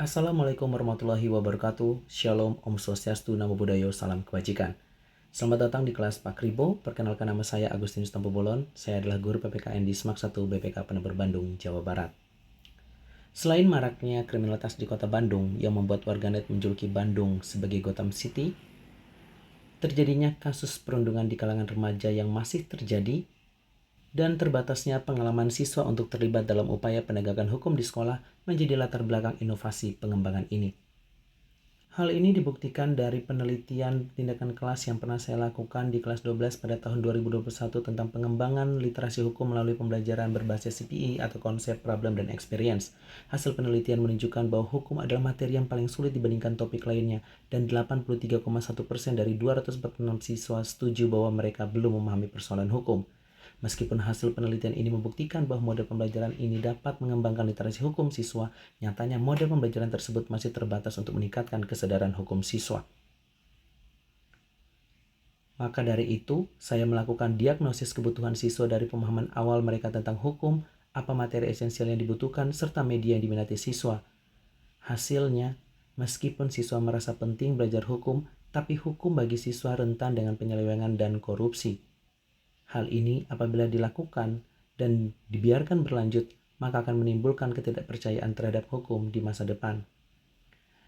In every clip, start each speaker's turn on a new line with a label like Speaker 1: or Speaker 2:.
Speaker 1: Assalamualaikum warahmatullahi wabarakatuh. Shalom, Om Swastiastu, Namo Buddhaya, salam kebajikan. Selamat datang di kelas Pak Kribo. Perkenalkan, nama saya Agustinus Tampobolon. Saya adalah guru PPKN di SMAK 1 BPK Penebar Bandung, Jawa Barat. Selain maraknya kriminalitas di kota Bandung yang membuat warganet menjuluki Bandung sebagai Gotham City, terjadinya kasus perundungan di kalangan remaja yang masih terjadi, dan terbatasnya pengalaman siswa untuk terlibat dalam upaya penegakan hukum di sekolah menjadi latar belakang inovasi pengembangan ini. Hal ini dibuktikan dari penelitian tindakan kelas yang pernah saya lakukan di kelas 12 pada tahun 2021 tentang pengembangan literasi hukum melalui pembelajaran berbasis CPE atau konsep, problem, dan experience. Hasil penelitian menunjukkan bahwa hukum adalah materi yang paling sulit dibandingkan topik lainnya, dan 83,1% dari 246 siswa setuju bahwa mereka belum memahami persoalan hukum. Meskipun hasil penelitian ini membuktikan bahwa model pembelajaran ini dapat mengembangkan literasi hukum siswa, nyatanya model pembelajaran tersebut masih terbatas untuk meningkatkan kesadaran hukum siswa. Maka dari itu, saya melakukan diagnosis kebutuhan siswa dari pemahaman awal mereka tentang hukum, apa materi esensial yang dibutuhkan, serta media yang diminati siswa. Hasilnya, meskipun siswa merasa penting belajar hukum, tapi hukum bagi siswa rentan dengan penyelewengan dan korupsi. Hal ini apabila dilakukan dan dibiarkan berlanjut, maka akan menimbulkan ketidakpercayaan terhadap hukum di masa depan.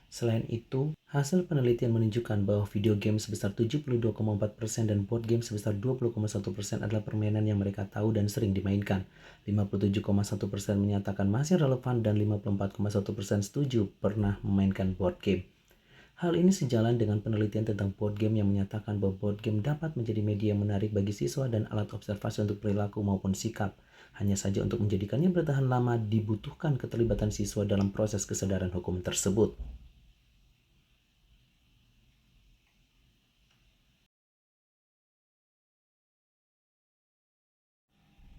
Speaker 1: Selain itu, hasil penelitian menunjukkan bahwa video game sebesar 72,4% dan board game sebesar 20,1% adalah permainan yang mereka tahu dan sering dimainkan. 57,1% menyatakan masih relevan dan 54,1% setuju pernah memainkan board game. Hal ini sejalan dengan penelitian tentang board game yang menyatakan bahwa board game dapat menjadi media yang menarik bagi siswa dan alat observasi untuk perilaku maupun sikap. Hanya saja untuk menjadikannya bertahan lama dibutuhkan keterlibatan siswa dalam proses kesadaran hukum tersebut.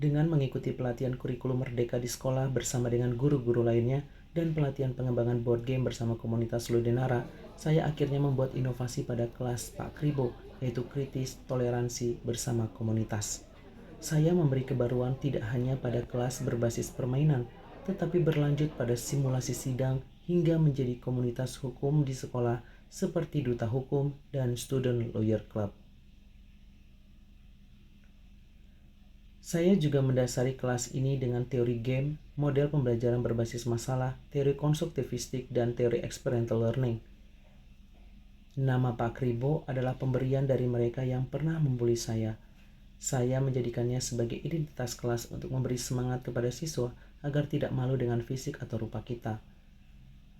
Speaker 1: Dengan mengikuti pelatihan kurikulum merdeka di sekolah bersama dengan guru-guru lainnya dan pelatihan pengembangan board game bersama komunitas Ludenara, saya akhirnya membuat inovasi pada kelas Pak Kribo, yaitu kritis toleransi bersama komunitas. Saya memberi kebaruan tidak hanya pada kelas berbasis permainan, tetapi berlanjut pada simulasi sidang hingga menjadi komunitas hukum di sekolah seperti Duta Hukum dan Student Lawyer Club. Saya juga mendasari kelas ini dengan teori game, model pembelajaran berbasis masalah, teori konstruktivistik, dan teori experiential learning. Nama Pak Kribo adalah pemberian dari mereka yang pernah membuli saya. Saya menjadikannya sebagai identitas kelas untuk memberi semangat kepada siswa agar tidak malu dengan fisik atau rupa kita.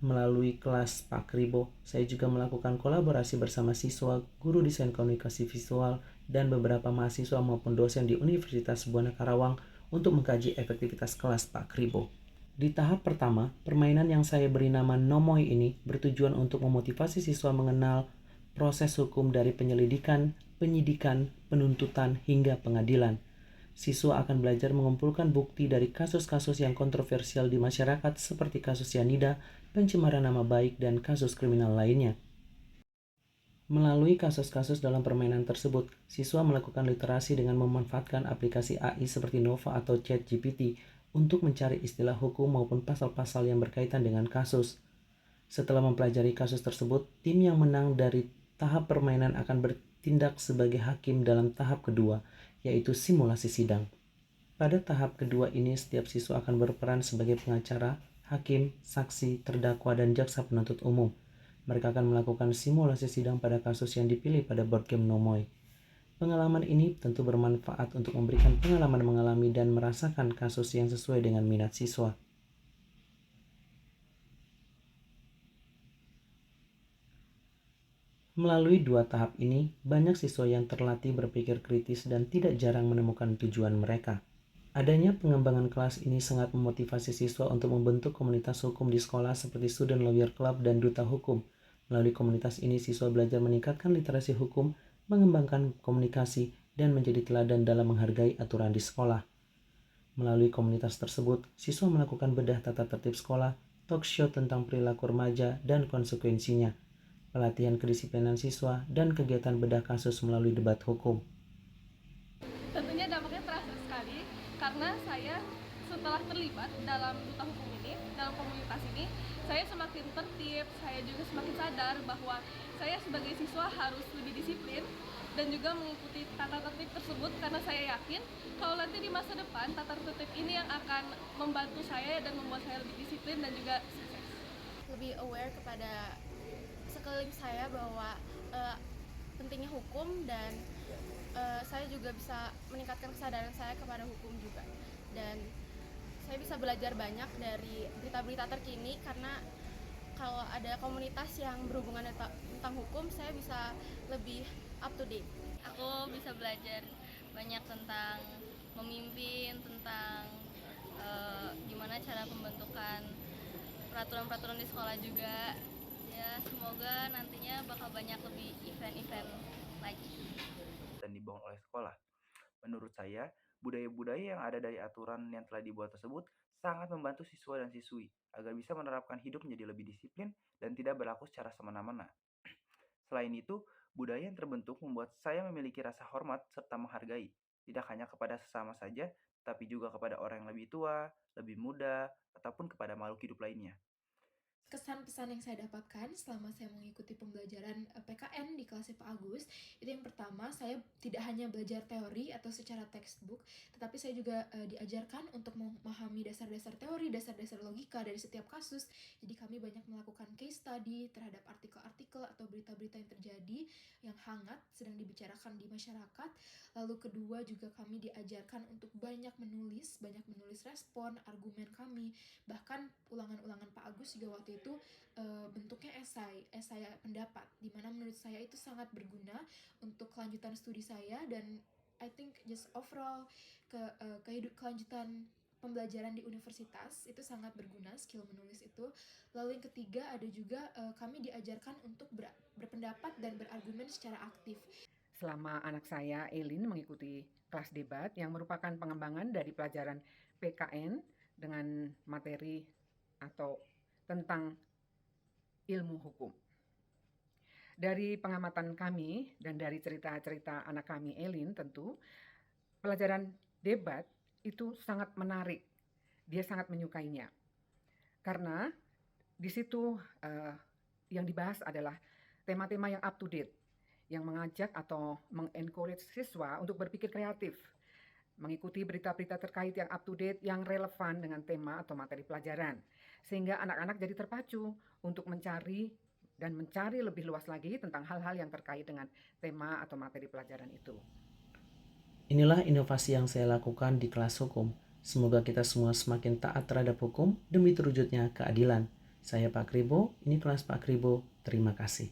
Speaker 1: Melalui kelas Pak Kribo, saya juga melakukan kolaborasi bersama siswa, guru desain komunikasi visual, dan beberapa mahasiswa maupun dosen di Universitas Buana Karawang untuk mengkaji efektivitas kelas Pak Kribo. Di tahap pertama, permainan yang saya beri nama Nomoy ini bertujuan untuk memotivasi siswa mengenal proses hukum dari penyelidikan, penyidikan, penuntutan, hingga pengadilan. Siswa akan belajar mengumpulkan bukti dari kasus-kasus yang kontroversial di masyarakat seperti kasus cyanida, pencemaran nama baik, dan kasus kriminal lainnya. Melalui kasus-kasus dalam permainan tersebut, siswa melakukan literasi dengan memanfaatkan aplikasi AI seperti Nova atau ChatGPT untuk mencari istilah hukum maupun pasal-pasal yang berkaitan dengan kasus. Setelah mempelajari kasus tersebut, tim yang menang dari tahap permainan akan bertindak sebagai hakim dalam tahap kedua, yaitu simulasi sidang. Pada tahap kedua ini, setiap siswa akan berperan sebagai pengacara, hakim, saksi, terdakwa, dan jaksa penuntut umum. Mereka akan melakukan simulasi sidang pada kasus yang dipilih pada board game Nomoy. Pengalaman ini tentu bermanfaat untuk memberikan pengalaman mengalami dan merasakan kasus yang sesuai dengan minat siswa. Melalui dua tahap ini, banyak siswa yang terlatih berpikir kritis dan tidak jarang menemukan tujuan mereka. Adanya pengembangan kelas ini sangat memotivasi siswa untuk membentuk komunitas hukum di sekolah seperti Student Lawyer Club dan Duta Hukum. Melalui komunitas ini, siswa belajar meningkatkan literasi hukum, mengembangkan komunikasi, dan menjadi teladan dalam menghargai aturan di sekolah. Melalui komunitas tersebut, siswa melakukan bedah tata tertib sekolah, talk show tentang perilaku remaja dan konsekuensinya, pelatihan kedisiplinan siswa, dan kegiatan bedah kasus melalui debat hukum.
Speaker 2: Tentunya dampaknya terasa sekali karena saya setelah terlibat dalam duta hukum ini, dalam komunitas ini, saya saya semakin tertib, saya juga semakin sadar bahwa saya sebagai siswa harus lebih disiplin dan juga mengikuti tata tertib tersebut, karena saya yakin kalau nanti di masa depan tata tertib ini yang akan membantu saya dan membuat saya lebih disiplin dan juga sukses.
Speaker 3: Lebih aware kepada sekeliling saya bahwa pentingnya hukum, dan saya juga bisa meningkatkan kesadaran saya kepada hukum juga, dan saya bisa belajar banyak dari berita-berita terkini, karena kalau ada komunitas yang berhubungan tentang hukum, saya bisa lebih up to date.
Speaker 4: Aku bisa belajar banyak tentang memimpin, tentang gimana cara pembentukan peraturan-peraturan di sekolah juga. Ya, semoga nantinya bakal banyak lebih event-event lagi.
Speaker 5: Dan dibangun oleh sekolah. Menurut saya, budaya-budaya yang ada dari aturan yang telah dibuat tersebut sangat membantu siswa dan siswi agar bisa menerapkan hidup menjadi lebih disiplin dan tidak berlaku secara semena-mena. Selain itu, budaya yang terbentuk membuat saya memiliki rasa hormat serta menghargai, tidak hanya kepada sesama saja, tapi juga kepada orang yang lebih tua, lebih muda, ataupun kepada makhluk hidup lainnya.
Speaker 6: Kesan-pesan yang saya dapatkan selama saya mengikuti pembelajaran PKN di kelasnya Pak Agus, itu yang pertama, saya tidak hanya belajar teori atau secara textbook, tetapi saya juga diajarkan untuk memahami dasar-dasar teori, dasar-dasar logika dari setiap kasus. Jadi kami banyak melakukan case study terhadap artikel-artikel atau berita-berita yang terjadi yang hangat sedang dibicarakan di masyarakat. Lalu kedua, juga kami diajarkan untuk banyak menulis respon, argumen kami. Bahkan ulangan-ulangan Pak Agus juga waktu itu bentuknya esai pendapat, dimana menurut saya itu sangat berguna untuk kelanjutan studi saya, dan I think just overall kelanjutan pembelajaran di universitas itu sangat berguna skill menulis itu. Lalu yang ketiga, ada juga kami diajarkan untuk berpendapat dan berargumen secara aktif.
Speaker 7: Selama anak saya, Elin, mengikuti kelas debat yang merupakan pengembangan dari pelajaran PKN dengan materi atau tentang ilmu hukum. Dari pengamatan kami dan dari cerita-cerita anak kami, Elin, tentu pelajaran debat itu sangat menarik. Dia sangat menyukainya. Karena di situ yang dibahas adalah tema-tema yang up to date, yang mengajak atau mengencourage siswa untuk berpikir kreatif, mengikuti berita-berita terkait yang up to date, yang relevan dengan tema atau materi pelajaran. Sehingga anak-anak jadi terpacu untuk mencari lebih luas lagi tentang hal-hal yang terkait dengan tema atau materi pelajaran itu.
Speaker 1: Inilah inovasi yang saya lakukan di kelas hukum. Semoga kita semua semakin taat terhadap hukum demi terwujudnya keadilan. Saya Pak Kribo, ini kelas Pak Kribo. Terima kasih.